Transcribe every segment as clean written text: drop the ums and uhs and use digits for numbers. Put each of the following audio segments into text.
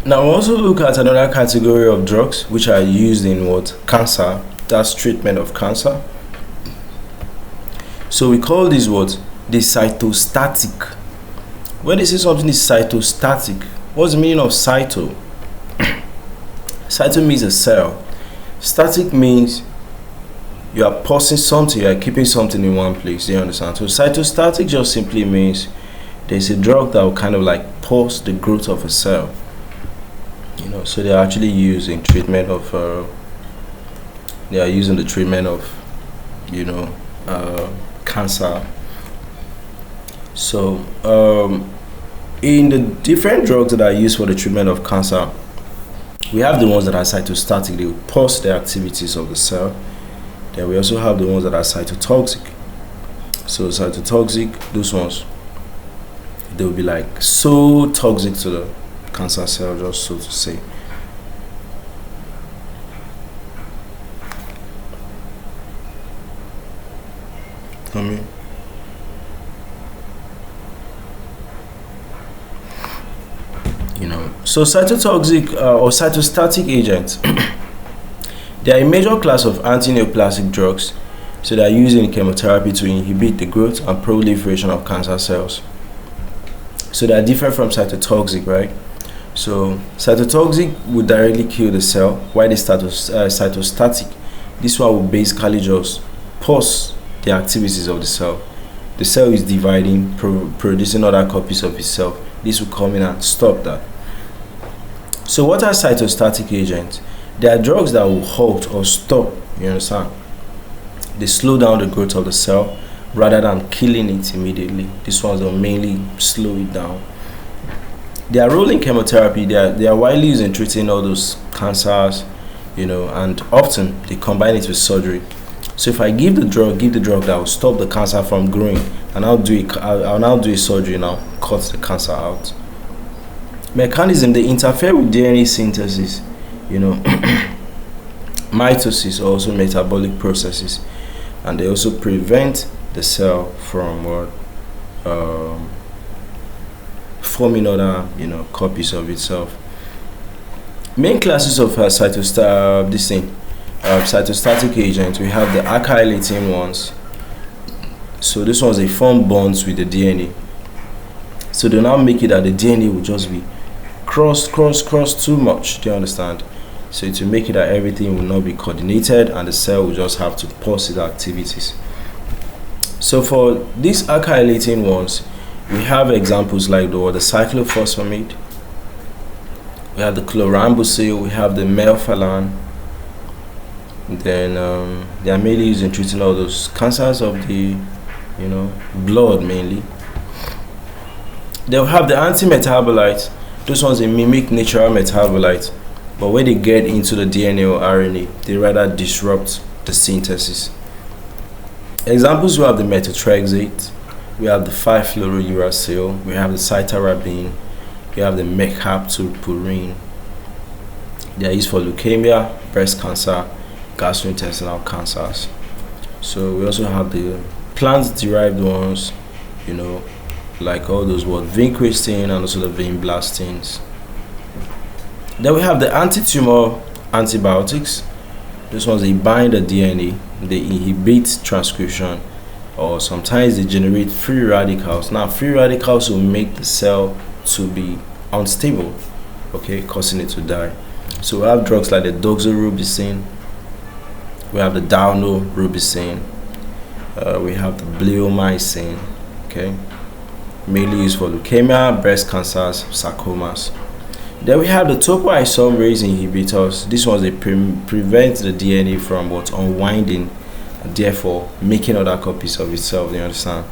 Now we also look at another category of drugs which are used in what? Cancer. That's treatment of cancer. So we call this what? The cytostatic. When they say something is cytostatic, what's the meaning of cyto? Cyto means a cell. Static means you are pausing something, you are keeping something in one place. Do you understand? So cytostatic just simply means there's a drug that will kind of like pause the growth of a cell. So they are actually used in treatment of they are using the treatment of cancer. So in the different drugs that are used for the treatment of cancer, we have the ones that are cytostatic, they will pause the activities of the cell. Then we also have the ones that are cytotoxic. So cytotoxic, those ones, they will be like so toxic to the cancer cell, just so to say. So cytotoxic or cytostatic agents, they are a major class of antineoplastic drugs. So they are used in chemotherapy to inhibit the growth and proliferation of cancer cells. So they are different from cytotoxic, right? So cytotoxic would directly kill the cell, while the cytostatic, this one will basically just pause the activities of the cell. The cell is dividing, producing other copies of itself. This will come in and stop that. So what are cytostatic agents? They are drugs that will halt or stop, you understand? They slow down the growth of the cell rather than killing it immediately. These ones will mainly slow it down. Their role in chemotherapy, they are widely used in treating all those cancers, and often they combine it with surgery. So if I give the drug that will stop the cancer from growing, and I'll now do a surgery now, cut the cancer out. Mechanism, they interfere with DNA synthesis, mitosis, also metabolic processes, and they also prevent the cell from forming other copies of itself. Main classes of cytostatic agents, we have the alkylating ones. So this ones, they form bonds with the DNA. So they now make it that the DNA will just be cross too much. Do you understand? So to make it that everything will not be coordinated and the cell will just have to pause its activities. So for these alkylating ones, we have examples like the cyclophosphamide, we have the chlorambucil, we have the Melphalan. Then they are mainly used in treating all those cancers of the blood mainly. They'll have the antimetabolites. Those ones, they mimic natural metabolites, but when they get into the DNA or RNA, they rather disrupt the synthesis. Examples, we have the methotrexate, we have the 5-fluorouracil, we have the cytarabine, we have the mercaptopurine. They are used for leukemia, breast cancer, gastrointestinal cancers. So we also have the plant-derived ones, like all those Vincristine and also the Vinblastines. Then we have the anti-tumor antibiotics. These ones, they bind the DNA, they inhibit transcription, or sometimes they generate free radicals. Now, free radicals will make the cell to be unstable, causing it to die. So we have drugs like the doxorubicin, we have the daunorubicin, we have the bleomycin, mainly used for leukemia, breast cancers, sarcomas. Then we have the topoisomerase inhibitors. These ones, they prevent the DNA from unwinding, and therefore making other copies of itself. You understand?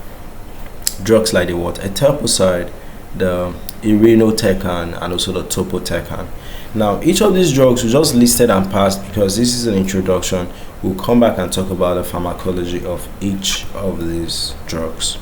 Drugs like the etoposide, the irinotecan, and also the topotecan. Now, each of these drugs we just listed and passed because this is an introduction. We'll come back and talk about the pharmacology of each of these drugs.